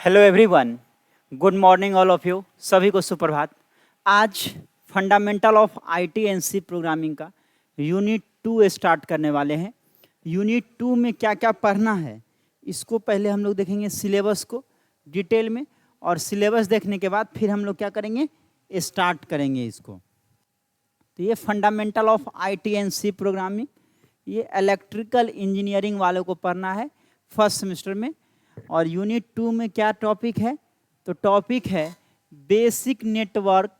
Hello everyone, good morning all of you. सभी को सुप्रभात। आज फंडामेंटल ऑफ आईटी/एनसी प्रोग्रामिंग का यूनिट 2 स्टार्ट करने वाले हैं। यूनिट 2 में क्या क्या पढ़ना है इसको पहले हम लोग देखेंगे, सिलेबस को डिटेल में, और सिलेबस देखने के बाद फिर हम लोग क्या करेंगे, स्टार्ट करेंगे इसको। तो ये फंडामेंटल ऑफ आईटी/एनसी प्रोग्रामिंग, ये इलेक्ट्रिकल इंजीनियरिंग वालों को पढ़ना है फर्स्ट सेमेस्टर में। और यूनिट 2 में क्या टॉपिक है, तो टॉपिक है बेसिक नेटवर्क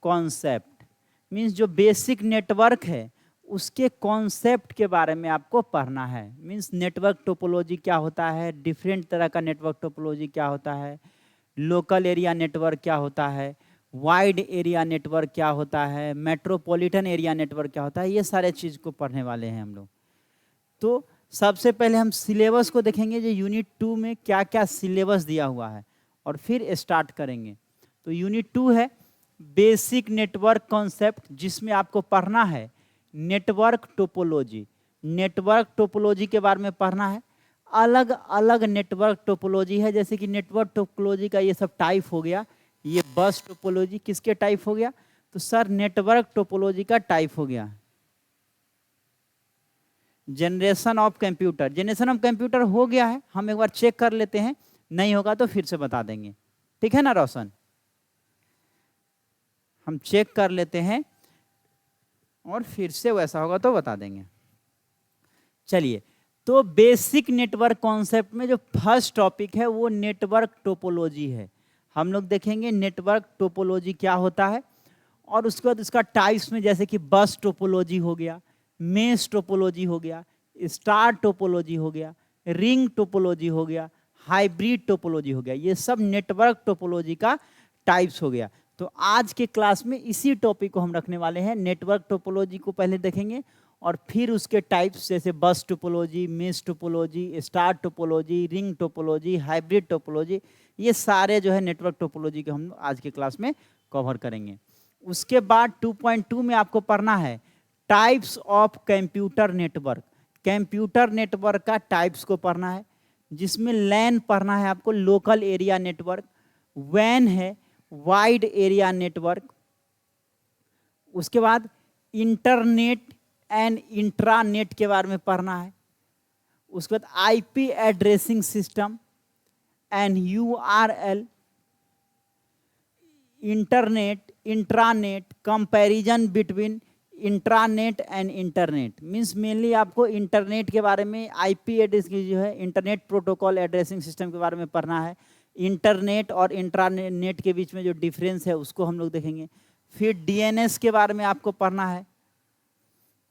कॉन्सेप्ट। मीन्स जो बेसिक नेटवर्क है उसके कॉन्सेप्ट के बारे में आपको पढ़ना है। मीन्स नेटवर्क टोपोलॉजी क्या होता है, डिफरेंट तरह का नेटवर्क टोपोलॉजी क्या होता है, लोकल एरिया नेटवर्क क्या होता है, वाइड एरिया नेटवर्क क्या होता है, मेट्रोपॉलिटन एरिया नेटवर्क क्या होता है, ये सारे चीज़ को पढ़ने वाले हैं हम लोग। तो सबसे पहले हम सिलेबस को देखेंगे, जो यूनिट 2 में क्या क्या सिलेबस दिया हुआ है, और फिर स्टार्ट करेंगे। तो यूनिट 2 है बेसिक नेटवर्क कॉन्सेप्ट, जिसमें आपको पढ़ना है नेटवर्क टोपोलॉजी। नेटवर्क टोपोलॉजी के बारे में पढ़ना है। अलग अलग नेटवर्क टोपोलॉजी है, जैसे कि नेटवर्क टोपोलॉजी का ये सब टाइप हो गया। ये बस टोपोलॉजी किसके टाइप हो गया, तो सर नेटवर्क टोपोलॉजी का टाइप हो गया। Generation of computer, generation of computer हो गया है, हम एक बार चेक कर लेते हैं, नहीं होगा तो फिर से बता देंगे। ठीक है ना रोशन, हम चेक कर लेते हैं और फिर से वैसा होगा तो बता देंगे। चलिए, तो बेसिक नेटवर्क कॉन्सेप्ट में जो फर्स्ट टॉपिक है वो नेटवर्क टोपोलॉजी है। हम लोग देखेंगे नेटवर्क टोपोलॉजी क्या होता है, और उसके बाद उसका टाइप्स में, जैसे कि बस टोपोलॉजी हो गया, मेश टोपोलॉजी हो गया, स्टार टोपोलॉजी हो गया, रिंग टोपोलॉजी हो गया, हाइब्रिड टोपोलॉजी हो गया, ये सब नेटवर्क टोपोलॉजी का टाइप्स हो गया। तो आज के क्लास में इसी टॉपिक को हम रखने वाले हैं। नेटवर्क टोपोलॉजी को पहले देखेंगे और फिर उसके टाइप्स, जैसे बस topology, mesh topology, star topology, ring topology, hybrid topology, ये सारे जो है नेटवर्क टोपोलॉजी के हम आज के क्लास में कवर करेंगे। उसके बाद 2.2 में आपको पढ़ना है types of computer network. Computer network का टाइप्स को पढ़ना है, जिसमें लैन पढ़ना है आपको, लोकल एरिया नेटवर्क, वैन है वाइड एरिया नेटवर्क। उसके बाद इंटरनेट एंड इंट्रानेट के बारे में पढ़ना है। उसके बाद IP addressing system and URL, internet, intranet, comparison between intranet and internet. Means mainly आपको इंटरनेट के बारे में, आईपी एड्रेस की जो है इंटरनेट प्रोटोकॉल एड्रेसिंग सिस्टम के बारे में पढ़ना है। इंटरनेट और इंट्रानेट के बीच में जो डिफरेंस है उसको हम लोग देखेंगे। फिर डीएनएस के बारे में आपको पढ़ना है,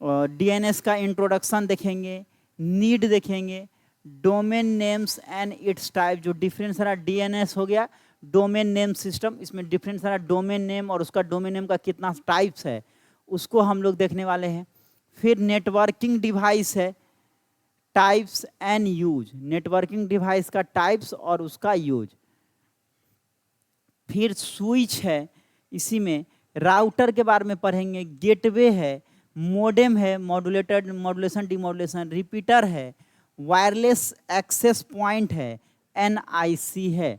और डीएनएस का इंट्रोडक्शन देखेंगे, नीड देखेंगे, domain names and it's type, जो डिफरेंस सारा डीएनएस हो गया, डोमेन नेम सिस्टम, इसमें डिफरेंस सारा डोमेन नेम और उसका डोमेन नेम का कितना टाइप्स है उसको हम लोग देखने वाले हैं। फिर नेटवर्किंग डिवाइस है, types and use, networking device का टाइप्स और उसका यूज। फिर स्विच है, इसी में राउटर के बारे में पढ़ेंगे, गेटवे है, मोडेम है, मॉड्यूलेटेड, मॉड्यूलेशन, डिमॉड्यूलेशन, रिपीटर है, वायरलेस एक्सेस पॉइंट है, एनआईसी है।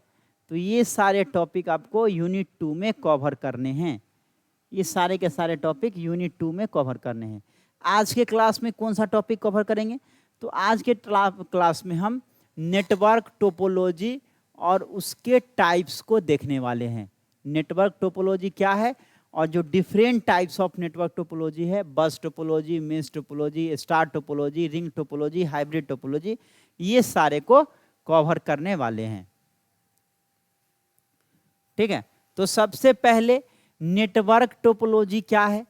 तो ये सारे टॉपिक आपको यूनिट 2 में कवर करने हैं। ये सारे के सारे टॉपिक यूनिट 2 में कवर करने हैं। आज के क्लास में कौन सा टॉपिक कवर करेंगे, तो आज के क्लास में हम नेटवर्क टोपोलॉजी और उसके टाइप्स को देखने वाले हैं। नेटवर्क टोपोलॉजी क्या है, और जो different types of network topology है, bus topology, mesh topology, star topology, ring topology, hybrid topology, ये सारे को कवर करने वाले हैं। ठीक है, तो सबसे पहले नेटवर्क टोपोलॉजी क्या है,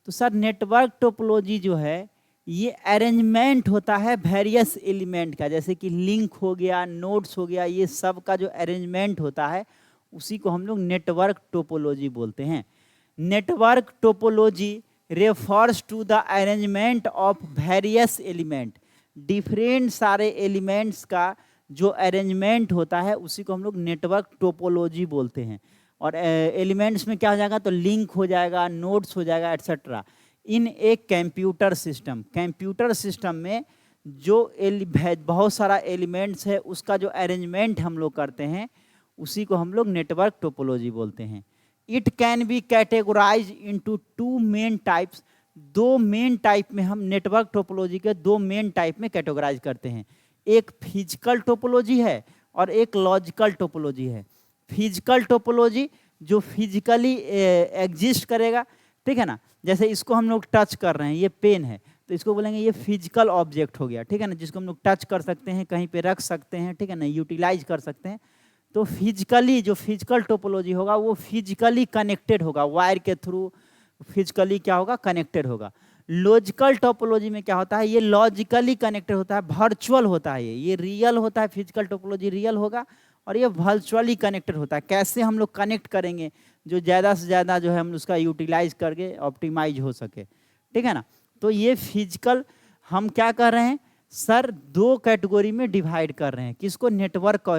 तो सर नेटवर्क टोपोलॉजी जो है ये अरेंजमेंट होता है वेरियस एलिमेंट का, जैसे कि लिंक हो गया, नोड्स हो गया, ये सब का जो अरेंजमेंट होता है उसी को हम लोग नेटवर्क टोपोलॉजी बोलते हैं। Network topology refers to the arrangement of various element, different सारे एलिमेंट्स का जो अरेंजमेंट होता है उसी को हम लोग नेटवर्क टोपोलॉजी बोलते हैं। और एलिमेंट्स में क्या हो जाएगा, तो लिंक हो जाएगा, नोड्स हो जाएगा, एट्सेट्रा। इन एक कंप्यूटर सिस्टम में जो बहुत सारा एलिमेंट्स है उसका जो अरेंजमेंट हम लोग करते हैं उसी को हम लोग नेटवर्क टोपोलॉजी बोलते हैं। It can be categorize into two main types. दो मेन टाइप में हम नेटवर्क टोपोलॉजी के दो मेन टाइप में कैटेगराइज करते हैं। एक फिजिकल टोपोलॉजी है और एक लॉजिकल टोपोलॉजी है। फिजिकल टोपोलॉजी जो फिजिकली एग्जिस्ट करेगा, ठीक है ना, जैसे इसको हम लोग टच कर रहे हैं, ये पेन है तो इसको बोलेंगे ये फिजिकल ऑब्जेक्ट हो गया, ठीक है ना, जिसको हम लोग टच कर सकते हैं, कहीं पे रख सकते हैं, ठीक है ना, यूटिलाइज कर सकते हैं। तो फिजिकली जो फिजिकल टोपोलॉजी होगा वो फिजिकली कनेक्टेड होगा, वायर के थ्रू फिजिकली क्या होगा, कनेक्टेड होगा। लॉजिकल टोपोलॉजी में क्या होता है, ये लॉजिकली कनेक्टेड होता है, वर्चुअल होता है, ये रियल होता है, फिजिकल टोपोलॉजी रियल होगा और ये वर्चुअली कनेक्टेड होता है। कैसे हम लोग कनेक्ट करेंगे जो ज़्यादा से ज़्यादा जो है हम उसका यूटिलाइज करके ऑप्टिमाइज हो सके, ठीक है ना। तो ये फिजिकल हम क्या कर रहे हैं सर, दो कैटेगरी में डिवाइड कर रहे हैं। किसको, नेटवर्क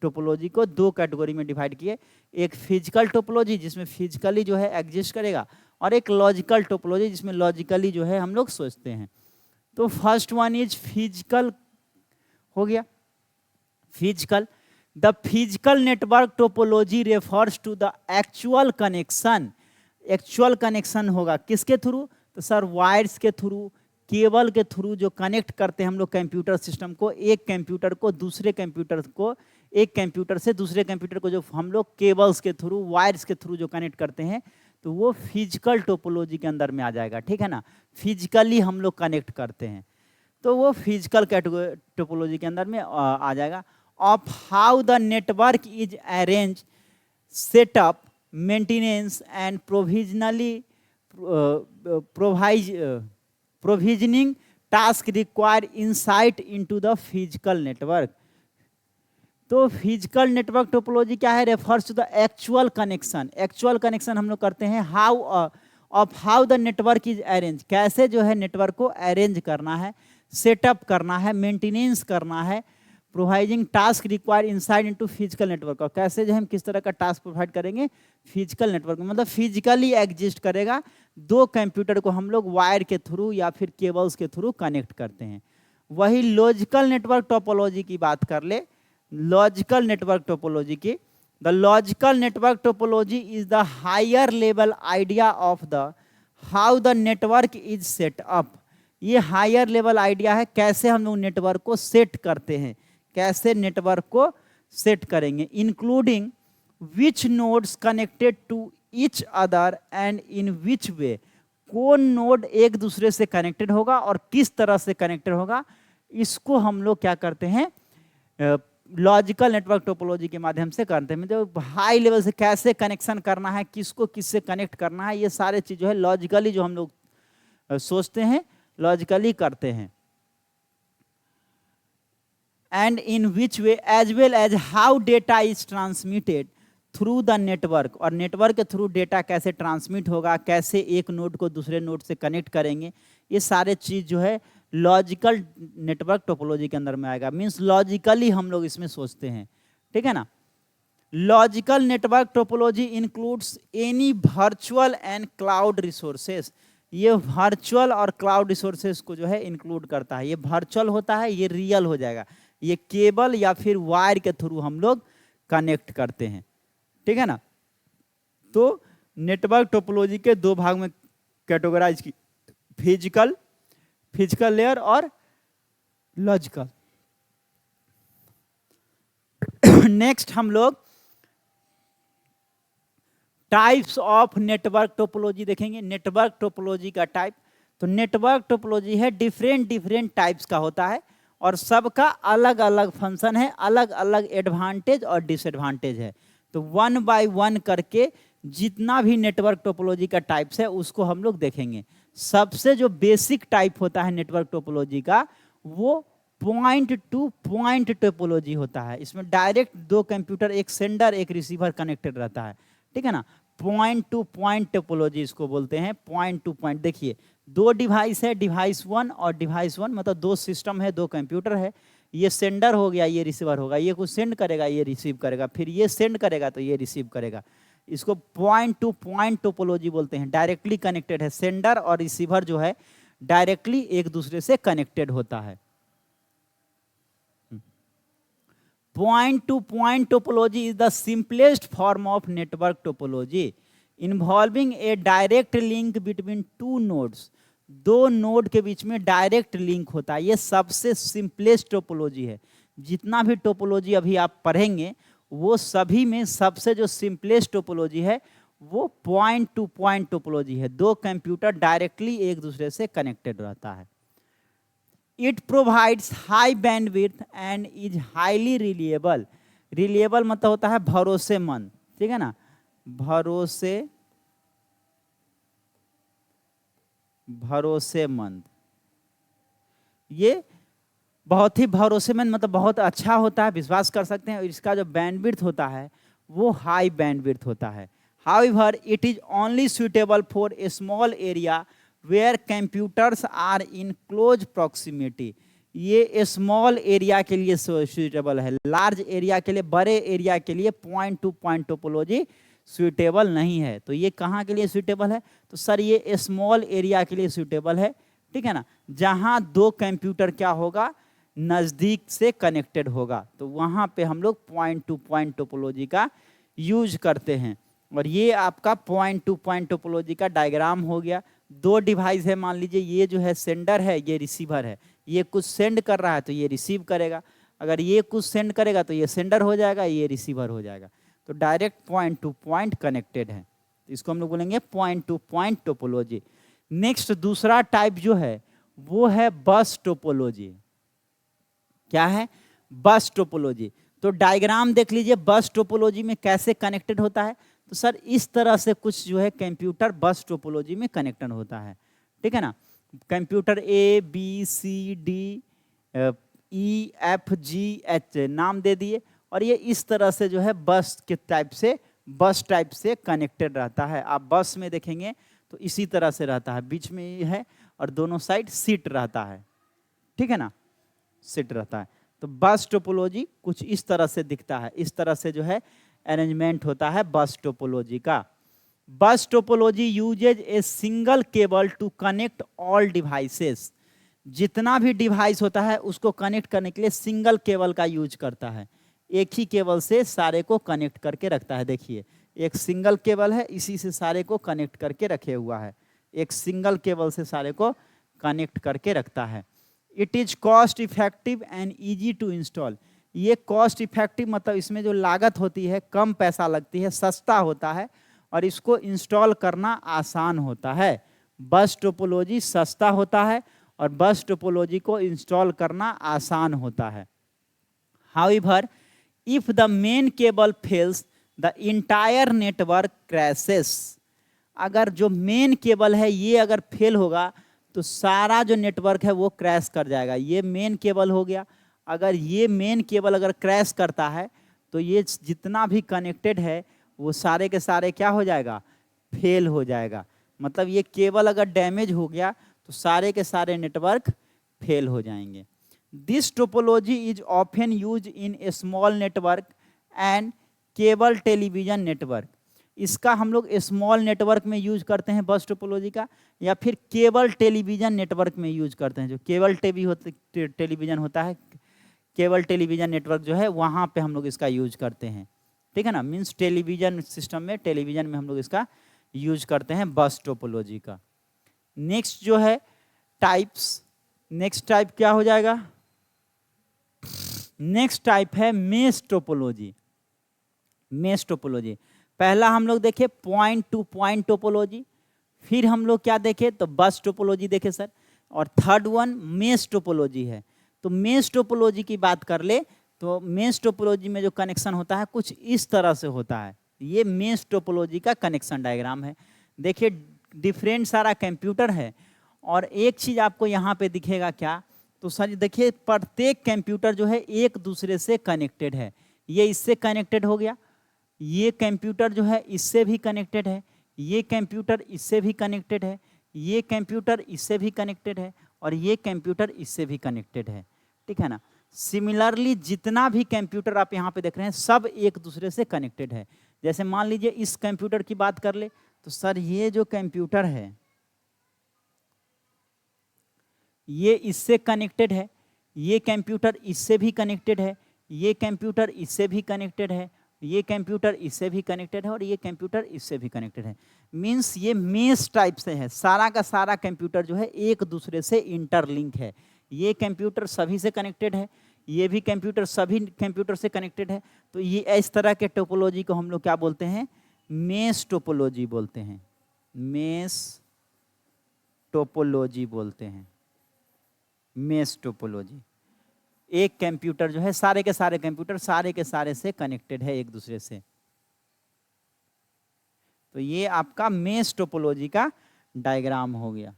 टोपोलॉजी को दो कैटेगरी में डिवाइड किए। एक फिजिकल टोपोलॉजी जिसमें फिजिकली जो है एग्जिस्ट करेगा और एक लॉजिकल टोपोलॉजी जिसमें लॉजिकली जो है हम लोग सोचते हैं। तो फर्स्ट वन इज फिजिकल हो गया, physical. The physical network topology refers to the actual connection. Actual connection होगा किसके थ्रू, तो सर वायर्स के थ्रू, केबल के थ्रू जो कनेक्ट करते हैं हम लोग कंप्यूटर सिस्टम को, एक कंप्यूटर को दूसरे कंप्यूटर को, एक कंप्यूटर से दूसरे कंप्यूटर को जो हम लोग केबल्स के थ्रू, वायर्स के थ्रू जो कनेक्ट करते हैं, तो वो फिजिकल टोपोलॉजी के अंदर में आ जाएगा, ठीक है ना। फिजिकली हम लोग कनेक्ट करते हैं तो वो फिजिकल टोपोलॉजी के अंदर में आ जाएगा। Of how the network is arrange, setup, maintenance and provisioning task require insight into the physical network. तो फिजिकल नेटवर्क टोपोलॉजी क्या है, refers to the actual connection. Actual connection हम लोग करते हैं how of how the network is arrange, कैसे जो है नेटवर्क को अरेंज करना है, सेटअप करना है, मेंटेनेंस करना है, providing task require inside into physical network, और कैसे जो हम किस तरह का टास्क प्रोवाइड करेंगे फिजिकल नेटवर्क में, मतलब फिजिकली एग्जिस्ट करेगा। दो कंप्यूटर को हम लोग वायर के थ्रू या फिर केबल्स के थ्रू कनेक्ट करते हैं। वही लॉजिकल नेटवर्क टोपोलॉजी की बात कर ले, लॉजिकल नेटवर्क टोपोलॉजी की, the logical network topology is the higher level idea of the how the network is set up. ये हायर लेवल आइडिया है कैसे हम लोग नेटवर्क को सेट करते हैं, कैसे नेटवर्क को सेट करेंगे, including which nodes connected to each other and in which way, कौन नोड एक दूसरे से कनेक्टेड होगा और किस तरह से कनेक्टेड होगा, इसको हम लोग क्या करते हैं लॉजिकल नेटवर्क टोपोलॉजी के माध्यम से करते हैं। तो हाई लेवल से कैसे कनेक्शन करना है, किसको किससे कनेक्ट करना है, ये सारे चीज जो है लॉजिकली जो हम लोग सोचते हैं, लॉजिकली करते हैं। And in which way as well as how data is transmitted through the network, और नेटवर्क के थ्रू डेटा कैसे ट्रांसमिट होगा, कैसे एक नोड को दूसरे नोड से कनेक्ट करेंगे, ये सारे चीज जो है लॉजिकल नेटवर्क टोपोलॉजी के अंदर में आएगा। मींस लॉजिकली हम लोग इसमें सोचते हैं, ठीक है ना। Logical network topology includes any virtual and cloud resources. ये वर्चुअल और क्लाउड रिसोर्सेस को जो है इंक्लूड करता है। ये वर्चुअल होता है, ये रियल हो जाएगा, ये केबल या फिर वायर के थ्रू हम लोग कनेक्ट करते हैं, ठीक है ना। तो नेटवर्क टोपोलॉजी के दो भाग में कैटेगराइज की, फिजिकल लेयर और लॉजिकल। नेक्स्ट हम लोग टाइप्स ऑफ नेटवर्क टोपोलॉजी देखेंगे। नेटवर्क टोपोलॉजी का टाइप, तो नेटवर्क टोपोलॉजी है डिफरेंट टाइप्स का होता है और सबका अलग अलग फंक्शन है, अलग अलग एडवांटेज और डिसएडवांटेज है। तो वन बाय वन करके जितना भी नेटवर्क टोपोलॉजी का टाइप्स है उसको हम लोग देखेंगे। सबसे जो बेसिक टाइप होता है नेटवर्क टोपोलॉजी का वो पॉइंट टू पॉइंट टोपोलॉजी होता है। इसमें डायरेक्ट दो कंप्यूटर, एक सेंडर एक रिसीवर कनेक्टेड रहता है, ठीक है ना। पॉइंट टू पॉइंट टोपोलॉजी इसको बोलते हैं, पॉइंट टू पॉइंट। देखिए दो डिवाइस है, डिवाइस 1 और डिवाइस 1, मतलब दो सिस्टम है, दो कंप्यूटर है। ये सेंडर हो गया, ये रिसीवर होगा, ये कुछ सेंड करेगा, ये रिसीव करेगा, फिर ये सेंड करेगा तो ये रिसीव करेगा। इसको पॉइंट टू पॉइंट टोपोलॉजी बोलते हैं। डायरेक्टली कनेक्टेड है, सेंडर और रिसीवर जो है डायरेक्टली एक दूसरे से कनेक्टेड होता है। Point two point topology is the simplest form of network topology involving A direct link between two nodes. दो नोड के बीच में डायरेक्ट लिंक होता है, ये सबसे सिंपलेस्ट टोपोलॉजी है। जितना भी टोपोलॉजी अभी आप पढ़ेंगे वो सभी में सबसे जो सिंपलेस्ट टोपोलॉजी है वो पॉइंट टू पॉइंट टोपोलॉजी है। दो कंप्यूटर डायरेक्टली एक दूसरे से कनेक्टेड रहता है। It provides high bandwidth and is highly reliable. Reliable मतलब होता है भरोसेमंद, ठीक है ना, भरोसेमंद। ये बहुत ही भरोसेमंद मतलब बहुत अच्छा होता है, विश्वास कर सकते हैं। इसका जो बैंडविड्थ होता है वो हाई बैंडविड्थ होता है। However, it is only suitable for a small area where computers are in close proximity. ये स्मॉल एरिया के लिए सुटेबल है, लार्ज एरिया के लिए, बड़े एरिया के लिए point two point topology suitable नहीं है। तो ये कहाँ के लिए सुटेबल है? तो सर ये स्मॉल एरिया के लिए सुटेबल है, ठीक है ना, जहाँ दो कंप्यूटर क्या होगा, नज़दीक से कनेक्टेड होगा, तो वहाँ पे हम लोग पॉइंट टू पॉइंट टोपोलॉजी का यूज करते हैं। और ये आपका पॉइंट टू पॉइंट टोपोलॉजी का डायग्राम हो गया। दो डिवाइस है, मान लीजिए ये जो है सेंडर है, ये रिसीवर है। ये कुछ सेंड कर रहा है तो ये रिसीव करेगा, अगर ये कुछ सेंड करेगा तो ये सेंडर हो जाएगा, ये रिसीवर हो जाएगा। तो direct point two point connected है, तो इसको हम लोग बोलेंगे point two point topology. Next दूसरा टाइप जो है वो है बस टोपोलॉजी। क्या है? Bus topology. तो डायग्राम देख लीजिए, बस टोपोलॉजी में कैसे कनेक्टेड होता है। तो सर इस तरह से कुछ जो है कंप्यूटर बस टोपोलॉजी में कनेक्टेड होता है, ठीक है ना। Computer A B C D E F G H नाम दे दिए, और ये इस तरह से जो है बस के टाइप से कनेक्टेड रहता है। आप बस में देखेंगे तो इसी तरह से रहता है, बीच में ये है और दोनों साइड सीट रहता है, ठीक है ना, सीट रहता है। तो बस टोपोलॉजी कुछ इस तरह से दिखता है, इस तरह से जो है अरेंजमेंट होता है बस टोपोलॉजी का। Bus topology uses a single cable to connect all devices. जितना भी डिवाइस होता है उसको कनेक्ट करने के लिए सिंगल केबल का यूज करता है। एक ही केबल से सारे को कनेक्ट करके रखता है। देखिए एक सिंगल केबल है, इसी से सारे को कनेक्ट करके रखे हुआ है। एक सिंगल केबल से सारे को कनेक्ट करके रखता है। It is cost effective and easy to install. ये कॉस्ट इफेक्टिव मतलब इसमें जो लागत होती है कम पैसा लगती है, सस्ता होता है, और इसको इंस्टॉल करना आसान होता है। बस टोपोलॉजी सस्ता होता है और बस टोपोलॉजी को इंस्टॉल करना आसान होता है। However, if the main cable fails, the entire network crashes. अगर जो मेन केबल है ये अगर फेल होगा तो सारा जो नेटवर्क है वो क्रैश कर जाएगा। ये मेन केबल हो गया, अगर ये मेन केबल अगर क्रैश करता है तो ये जितना भी कनेक्टेड है वो सारे के सारे क्या हो जाएगा, फेल हो जाएगा। मतलब ये केबल अगर डैमेज हो गया तो सारे के सारे नेटवर्क फेल हो जाएंगे। This topology is often use in A small network and cable television network. इसका हम लोग स्मॉल नेटवर्क में यूज करते हैं बस टोपोलॉजी का, या फिर केबल टेलीविजन नेटवर्क में यूज करते हैं। जो केबल टेलीविजन होता है, केबल टेलीविजन नेटवर्क जो है वहाँ पे हम लोग इसका यूज करते हैं, ठीक है ना। मीन्स टेलीविजन सिस्टम में, टेलीविजन में हम लोग इसका यूज करते हैं बस टोपोलॉजी का। नेक्स्ट जो है टाइप्स, नेक्स्ट टाइप क्या हो जाएगा, नेक्स्ट टाइप है मेश टोपोलॉजी। मेश टोपोलॉजी पहला हम लोग देखे पॉइंट टू पॉइंट टोपोलॉजी, फिर हम लोग क्या देखे तो बस टोपोलॉजी देखे सर, और थर्ड वन मेश टोपोलॉजी है। तो मेश टोपोलॉजी की बात कर ले तो मेश टोपोलॉजी में जो कनेक्शन होता है कुछ इस तरह से होता है। ये मेश टोपोलॉजी का कनेक्शन डायग्राम है। देखिए डिफरेंट सारा कंप्यूटर है, और एक चीज़ आपको यहाँ पे दिखेगा क्या, तो सर देखिए प्रत्येक कंप्यूटर जो है एक दूसरे से कनेक्टेड है। ये इससे कनेक्टेड हो गया, ये कंप्यूटर जो है इससे भी कनेक्टेड है, ये कंप्यूटर इससे भी कनेक्टेड है, ये कंप्यूटर इससे भी कनेक्टेड है, और ये कंप्यूटर इससे भी कनेक्टेड है, ठीक है ना। सिमिलरली जितना भी कंप्यूटर आप यहाँ पे देख रहे हैं सब एक दूसरे से कनेक्टेड है। जैसे मान लीजिए इस कंप्यूटर की बात कर ले तो सर ये जो कंप्यूटर है ये इससे कनेक्टेड है, ये कंप्यूटर इससे भी कनेक्टेड है, ये कंप्यूटर इससे भी कनेक्टेड है, ये कंप्यूटर इससे भी कनेक्टेड है और ये कंप्यूटर इससे भी कनेक्टेड है। मीन्स ये मेश टाइप से है, सारा का सारा कंप्यूटर जो है एक दूसरे से इंटरलिंक है। ये कंप्यूटर सभी से कनेक्टेड है, ये भी कंप्यूटर सभी कंप्यूटर से कनेक्टेड है। तो ये इस तरह के टोपोलॉजी को हम लोग क्या बोलते हैं, मेश टोपोलॉजी बोलते हैं, मेश टोपोलॉजी बोलते हैं, मेश टोपोलॉजी। एक कंप्यूटर जो है, सारे के सारे कंप्यूटर सारे के सारे से कनेक्टेड है एक दूसरे से। तो ये आपका मेश टोपोलॉजी का डायग्राम हो गया।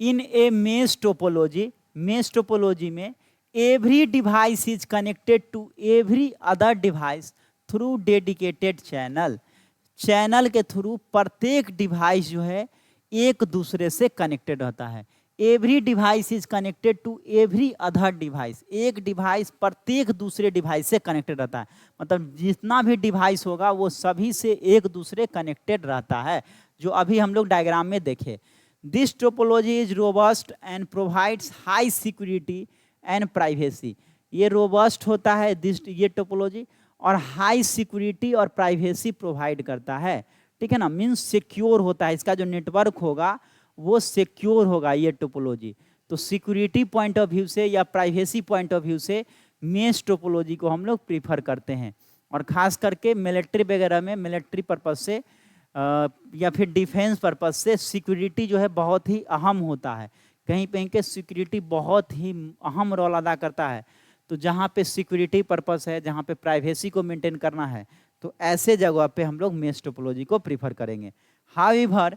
In a mesh topology, mesh topology में every device is connected to every other device through dedicated channel. Channel के थ्रू प्रत्येक डिवाइस जो है एक दूसरे से कनेक्टेड रहता है। Every device is connected to every other device, एक डिवाइस प्रत्येक दूसरे डिवाइस से कनेक्टेड रहता है। मतलब जितना भी डिवाइस होगा वो सभी से एक दूसरे कनेक्टेड रहता है, जो अभी हम लोग डायग्राम में देखे। This topology is robust and provides high security and privacy. ये रोबस्ट होता है ये टोपोलॉजी, और हाई सिक्योरिटी और प्राइवेसी प्रोवाइड करता है, ठीक है ना। मीन्स सिक्योर होता है, इसका जो नेटवर्क होगा वो सिक्योर होगा ये टोपोलॉजी। तो सिक्योरिटी पॉइंट ऑफ व्यू से या प्राइवेसी पॉइंट ऑफ व्यू से मेश टोपोलॉजी को हम लोग प्रीफर करते हैं। और ख़ास करके मिलिट्री वगैरह में, मिलिट्री पर्पज़ से या फिर डिफेंस पर्पज़ से सिक्योरिटी जो है बहुत ही अहम होता है। कहीं कहीं के सिक्योरिटी बहुत ही अहम रोल अदा करता है। तो जहाँ पे सिक्योरिटी पर्पज़ है, जहाँ पे प्राइवेसी को मेंटेन करना है, तो ऐसे जगह पे हम लोग मेश टोपोलॉजी को प्रीफर करेंगे। However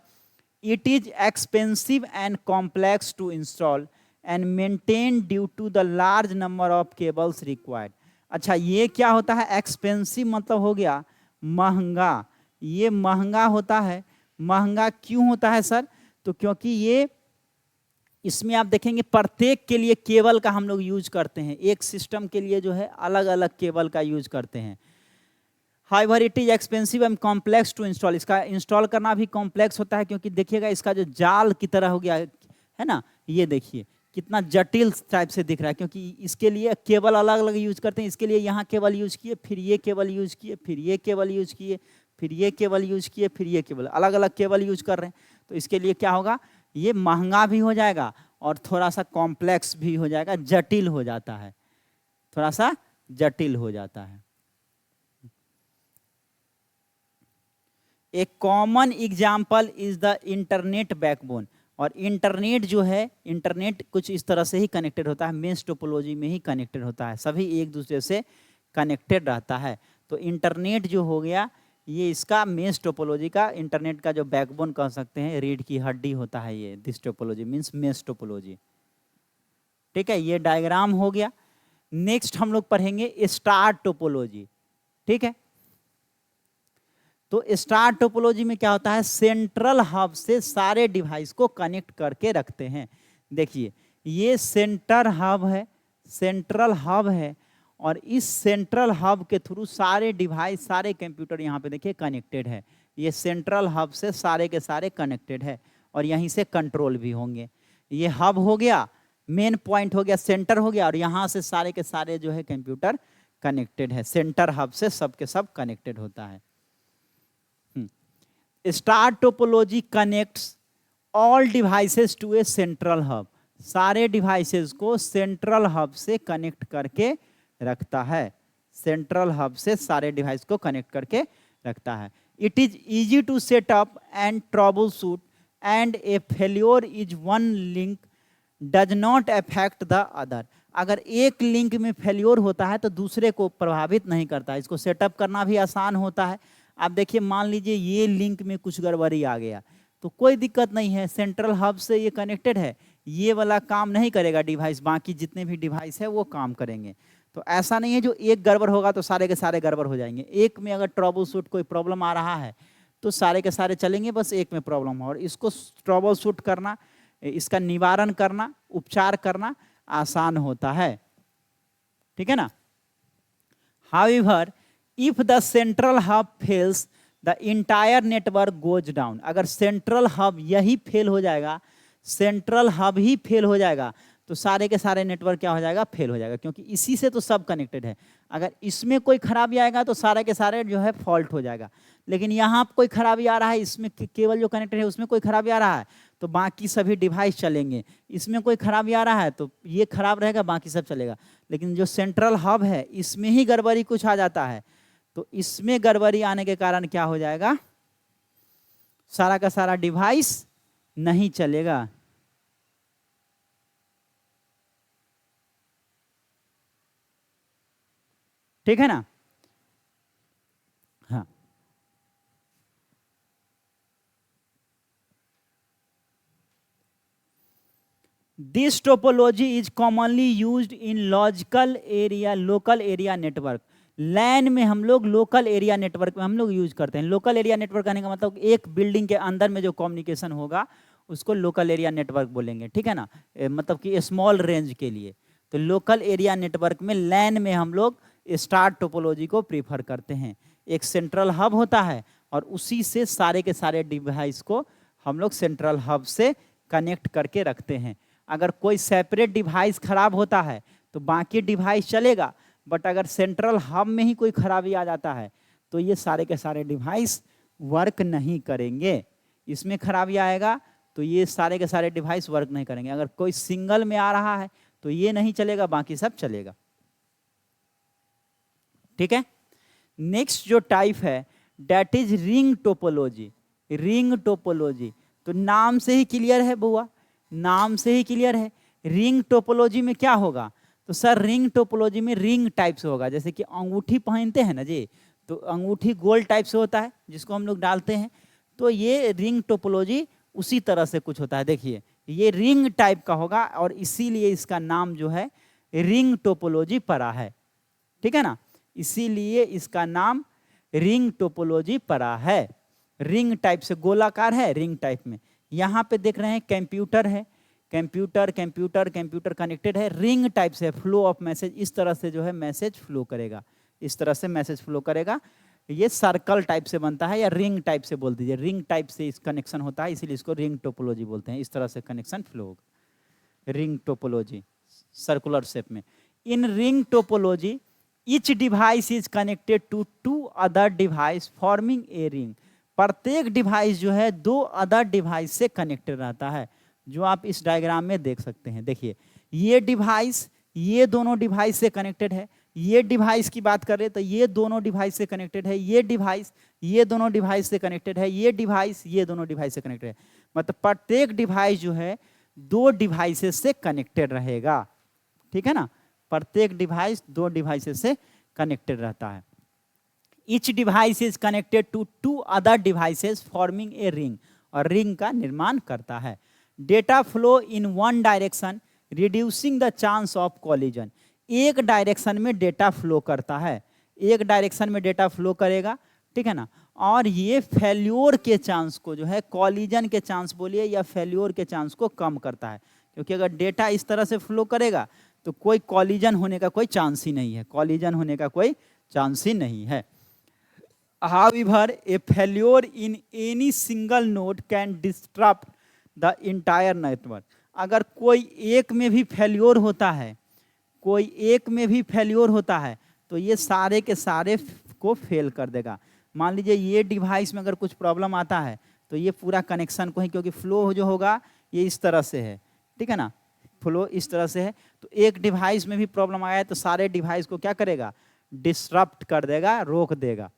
it is expensive and complex to install and maintain due to the large number of cables required। अच्छा, ये क्या होता है, एक्सपेंसिव मतलब हो गया महंगा। ये महंगा होता है, महंगा क्यों होता है सर? तो क्योंकि ये इसमें आप देखेंगे प्रत्येक के लिए केबल का हम लोग यूज करते हैं, एक सिस्टम के लिए जो है अलग अलग केबल का यूज करते हैं। However it is expensive and complex to install, इसका इंस्टॉल करना भी कॉम्प्लेक्स होता है, क्योंकि देखिएगा इसका जो जाल की तरह हो गया है ना, ये देखिए कितना जटिल टाइप से दिख रहा है, क्योंकि इसके लिए केबल अलग अलग यूज करते हैं। इसके लिए यहाँ केबल यूज किए, फिर ये केबल यूज किए, फिर ये केबल यूज किए, फिर ये केबल यूज किए, फिर ये केबल, अलग अलग केबल यूज कर रहे हैं। तो इसके लिए क्या होगा, ये महंगा भी हो जाएगा और थोड़ा सा कॉम्प्लेक्स भी हो जाएगा, जटिल हो जाता है, थोड़ा सा जटिल हो जाता है। एक common example is the internet backbone. और इंटरनेट जो है, इंटरनेट कुछ इस तरह से ही कनेक्टेड होता है, मेश टोपोलॉजी में ही कनेक्टेड होता है, सभी एक दूसरे से कनेक्टेड रहता है। तो इंटरनेट जो हो गया ये इसका मेश टोपोलॉजी का, इंटरनेट का जो बैकबोन कह सकते हैं, रीढ़ की हड्डी होता है ये। This topology means mesh topology, ठीक है। ये डायग्राम हो गया। नेक्स्ट हम लोग पढ़ेंगे स्टार टोपोलॉजी, ठीक है। तो स्टार टोपोलॉजी में क्या होता है, सेंट्रल हब से सारे डिवाइस को कनेक्ट करके रखते हैं। देखिए ये सेंटर हब है, सेंट्रल हब है, और इस सेंट्रल हब के थ्रू सारे डिवाइस, सारे कंप्यूटर यहाँ पे देखिए कनेक्टेड है। ये सेंट्रल हब से सारे के सारे कनेक्टेड है और यहीं से कंट्रोल भी होंगे। ये हब हो गया, मेन पॉइंट हो गया, सेंटर हो गया, और यहाँ से सारे के सारे जो है कंप्यूटर कनेक्टेड है। सेंटर हब से सब के सब कनेक्टेड होता है। Star topology connects all devices to a central hub. सारे डिवाइसेस को सेंट्रल हब से कनेक्ट करके रखता है, सेंट्रल हब से सारे डिवाइस को कनेक्ट करके रखता है। It is easy to set up and troubleshoot and a failure is one link does not affect the other. अगर एक लिंक में फेल्योर होता है तो दूसरे को प्रभावित नहीं करता, इसको सेटअप करना भी आसान होता है। आप देखिए, मान लीजिए ये लिंक में कुछ गड़बड़ी आ गया तो कोई दिक्कत नहीं है, सेंट्रल हब से ये कनेक्टेड है, ये वाला काम नहीं करेगा डिवाइस, बाकी जितने भी डिवाइस है वो काम करेंगे। तो ऐसा नहीं है जो एक गड़बड़ होगा तो सारे के सारे गड़बड़ हो जाएंगे। एक में अगर ट्रबल शूट कोई प्रॉब्लम आ रहा है तो सारे के सारे चलेंगे, बस एक में प्रॉब्लम हो, और इसको ट्रबल शूट करना, इसका निवारण करना, उपचार करना आसान होता है, ठीक है ना। However if the central hub fails the entire network goes down. अगर सेंट्रल हब यही फेल हो जाएगा, सेंट्रल हब ही फेल हो जाएगा तो सारे के सारे नेटवर्क क्या हो जाएगा, फेल हो जाएगा, क्योंकि इसी से तो सब कनेक्टेड है। अगर इसमें कोई खराबी आएगा तो सारे के सारे जो है फॉल्ट हो जाएगा। लेकिन यहाँ कोई खराबी आ रहा है, इसमें केवल जो कनेक्टेड है उसमें कोई खराबी आ रहा है तो बाकी सभी डिवाइस चलेंगे। इसमें कोई खराबी आ रहा है तो ये खराब रहेगा, बाकी सब चलेगा। लेकिन जो सेंट्रल हब है इसमें ही गड़बड़ी कुछ आ जाता है, तो इसमें गड़बड़ी आने के कारण क्या हो जाएगा, सारा का सारा डिवाइस नहीं चलेगा। ठीक है ना? हाँ, this topology is commonly used in logical area local area network. LAN में हम लोग लोकल एरिया नेटवर्क में हम लोग यूज करते हैं। लोकल एरिया नेटवर्क कहने का मतलब एक बिल्डिंग के अंदर में जो कम्युनिकेशन होगा उसको लोकल एरिया नेटवर्क बोलेंगे। ठीक है ना? मतलब कि स्मॉल रेंज के लिए। तो लोकल एरिया नेटवर्क में लैन में हम लोग स्टार टोपोलॉजी को प्रीफर करते हैं। एक सेंट्रल हब होता है और उसी से सारे के सारे डिवाइस को हम लोग सेंट्रल हब से कनेक्ट करके रखते हैं। अगर कोई सेपरेट डिवाइस खराब होता है तो बाकी डिवाइस चलेगा, बट अगर सेंट्रल हब में ही कोई खराबी आ जाता है तो ये सारे के सारे डिवाइस वर्क नहीं करेंगे। इसमें खराबी आएगा तो ये सारे के सारे डिवाइस वर्क नहीं करेंगे। अगर कोई सिंगल में आ रहा है तो ये नहीं चलेगा, बाकी सब चलेगा। ठीक है? नेक्स्ट जो टाइप है that is ring topology. Ring topology तो नाम से ही क्लियर है बुआ, नाम से ही क्लियर है। रिंग टोपोलॉजी में क्या होगा, तो सर रिंग टोपोलॉजी में रिंग टाइप से होगा। जैसे कि अंगूठी पहनते हैं ना जी, तो अंगूठी गोल टाइप से होता है जिसको हम लोग डालते हैं, तो ये रिंग टोपोलॉजी उसी तरह से कुछ होता है। देखिए ये रिंग टाइप का होगा और इसीलिए इसका नाम जो है रिंग टोपोलॉजी पड़ा है। ठीक है ना? इसीलिए इसका नाम रिंग टोपोलॉजी पड़ा है। रिंग टाइप से गोलाकार है, रिंग टाइप में। यहाँ पे देख रहे हैं कंप्यूटर है, कंप्यूटर कंप्यूटर कंप्यूटर कनेक्टेड है, रिंग टाइप से फ्लो ऑफ मैसेज, इस तरह से जो है मैसेज फ्लो करेगा, इस तरह से मैसेज फ्लो करेगा। ये सर्कल टाइप से बनता है या रिंग टाइप से बोल दीजिए, रिंग टाइप से इस कनेक्शन होता है, इसीलिए इसको रिंग टोपोलॉजी बोलते हैं। इस तरह से कनेक्शन फ्लो होगा, रिंग टोपोलॉजी सर्कुलर शेप में। In ring topology each device is connected to two other device forming a ring. प्रत्येक डिवाइस जो है दो अदर डिवाइस से कनेक्टेड रहता है, जो आप इस डायग्राम में देख सकते हैं। देखिए ये डिवाइस ये दोनों डिवाइस से कनेक्टेड है, ये डिवाइस की बात करें तो ये दोनों डिवाइस से कनेक्टेड है, ये डिवाइस ये दोनों डिवाइस से कनेक्टेड है, ये डिवाइस ये दोनों डिवाइस से कनेक्टेड है। मतलब प्रत्येक डिवाइस जो है दो डिवाइसेस से कनेक्टेड रहेगा। ठीक है ना? प्रत्येक डिवाइस दो डिवाइसेस से कनेक्टेड रहता है। Each device is connected to two other devices forming a ring, और रिंग का निर्माण करता है। Data flow in one direction reducing the chance of collision. एक डायरेक्शन में डेटा फ्लो करता है, एक डायरेक्शन में डेटा फ्लो करेगा। ठीक है ना? और ये फेल्योर के चांस को जो है, कॉलिजन के चांस बोलिए या फेल्योर के चांस को कम करता है। क्योंकि अगर डेटा इस तरह से फ्लो करेगा तो कोई कॉलिजन होने का कोई चांस ही नहीं है, कॉलिजन होने का कोई चांस ही नहीं है। However, a failure in any single node can disrupt the entire network. अगर कोई एक में भी फेल्योर होता है, कोई एक में भी फेल्योर होता है तो ये सारे के सारे को फेल कर देगा। मान लीजिए ये डिवाइस में अगर कुछ प्रॉब्लम आता है तो ये पूरा कनेक्शन को ही, क्योंकि फ्लो जो होगा ये इस तरह से है। ठीक है ना? फ्लो इस तरह से है, तो एक डिवाइस में भी प्रॉब्लम आया है तो सारे डिवाइस को क्या करेगा, डिसरप्ट कर देगा, रोक देगा।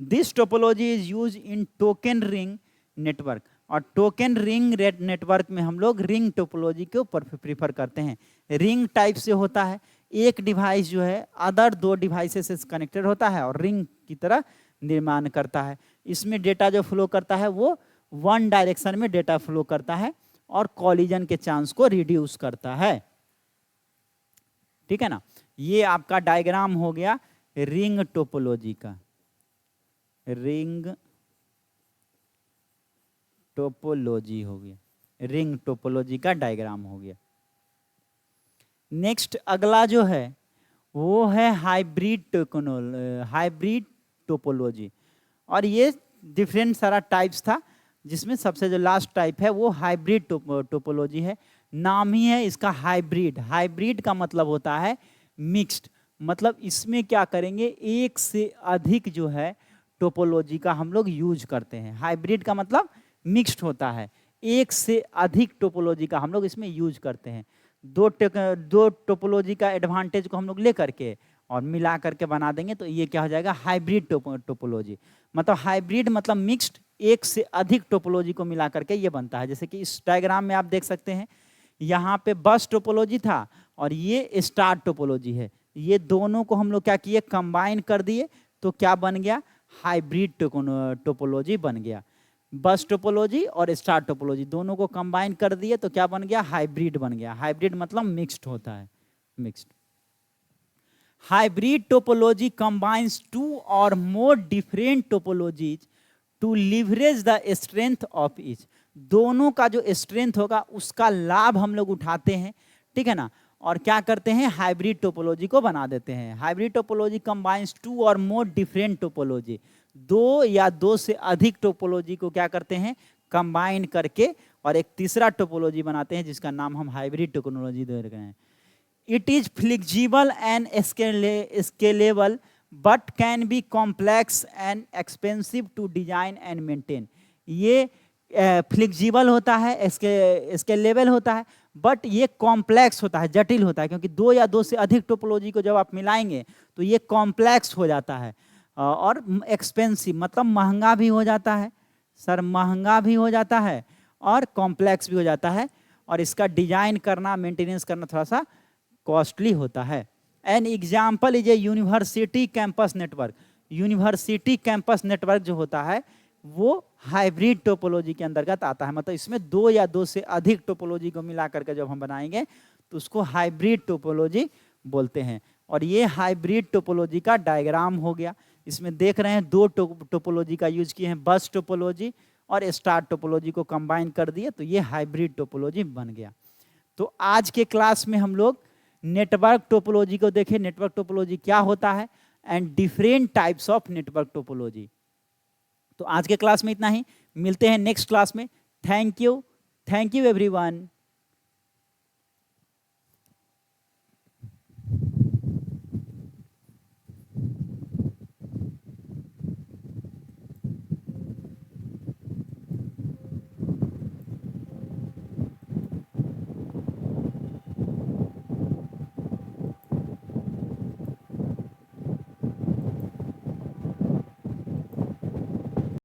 This topology is use in token ring network, और टोकन रिंग नेटवर्क में हम लोग रिंग टोपोलॉजी को प्रीफर करते हैं। रिंग टाइप से होता है, एक डिवाइस जो है अदर दो डिवाइसेस से कनेक्टेड होता है और रिंग की तरह निर्माण करता है। इसमें डेटा जो फ्लो करता है वो वन डायरेक्शन में डेटा फ्लो करता है और कॉलिजन के चांस को रिड्यूस करता है। ठीक है ना? ये आपका डायग्राम हो गया रिंग टोपोलॉजी का, रिंग टोपोलॉजी हो गया, रिंग टोपोलॉजी का डायग्राम हो गया। नेक्स्ट अगला जो है वो है हाइब्रिड टोपोलॉजी, और ये डिफरेंट सारा टाइप्स था, जिसमें सबसे जो लास्ट टाइप है वो हाइब्रिड टोपोलॉजी है। नाम ही है इसका हाइब्रिड। हाइब्रिड का मतलब होता है मिक्स्ड, मतलब इसमें क्या करेंगे, एक से अधिक जो है टोपोलॉजी का हम लोग यूज करते हैं। हाइब्रिड का मतलब मिक्स्ड होता है, एक से अधिक टोपोलॉजी का हम लोग इसमें यूज करते हैं। दो टोपोलॉजी का एडवांटेज को हम लोग ले करके और मिला करके बना देंगे तो ये क्या हो जाएगा, हाइब्रिड टोपोलॉजी। मतलब हाइब्रिड मतलब मिक्स्ड, एक से अधिक टोपोलॉजी को मिला करके ये बनता है। जैसे कि इस डायग्राम में आप देख सकते हैं, यहाँ पे बस टोपोलॉजी था और ये स्टार टोपोलॉजी है। ये दोनों को हम लोग क्या किए, कंबाइन कर दिए तो क्या बन गया, हाइब्रिड टोपोलॉजी बन गया। बस टोपोलॉजी और स्टार टोपोलॉजी दोनों को कंबाइन कर दिए तो क्या बन गया, हाइब्रिड बन गया। हाइब्रिड मतलब मिक्स्ड होता है, mixed. Hybrid topology combines two or more different topologies to leverage the strength of each. दोनों का जो स्ट्रेंथ होगा उसका लाभ हम लोग उठाते हैं, ठीक है ना, और क्या करते हैं, हाइब्रिड टोपोलॉजी को बना देते हैं। Hybrid topology combines two or more different topology, दो या दो से अधिक टोपोलॉजी को क्या करते हैं, कंबाइन करके और एक तीसरा टोपोलॉजी बनाते हैं जिसका नाम हम हाइब्रिड टोपोलॉजी दे रहे हैं। It is flexible and scalable but can be complex and expensive to design and maintain. ये फ्लेक्सिबल होता है, स्केलेबल होता है, बट ये कॉम्प्लेक्स होता है, जटिल होता है, क्योंकि दो या दो से अधिक टोपोलॉजी को जब आप मिलाएंगे तो ये कॉम्प्लेक्स हो जाता है और एक्सपेंसिव मतलब महंगा भी हो जाता है सर, महंगा भी हो जाता है और कॉम्प्लेक्स भी हो जाता है, और इसका डिजाइन करना, मेंटेनेंस करना थोड़ा सा कॉस्टली होता है। An example is a university campus network. University campus network जो होता है वो हाइब्रिड टोपोलॉजी के अंतर्गत आता है। मतलब इसमें दो या दो से अधिक टोपोलॉजी को मिला करके जब हम बनाएंगे तो उसको हाइब्रिड टोपोलॉजी बोलते हैं। और ये हाइब्रिड टोपोलॉजी का डायग्राम हो गया। इसमें देख रहे हैं दो टोपोलॉजी का यूज किए हैं, बस टोपोलॉजी और स्टार टोपोलॉजी को कंबाइन कर दिए तो ये हाइब्रिड टोपोलॉजी बन गया। तो आज के क्लास में हम लोग नेटवर्क टोपोलॉजी को देखें, नेटवर्क टोपोलॉजी क्या होता है and different types of network topology. तो आज के क्लास में इतना ही, मिलते हैं नेक्स्ट क्लास में। Thank you everyone.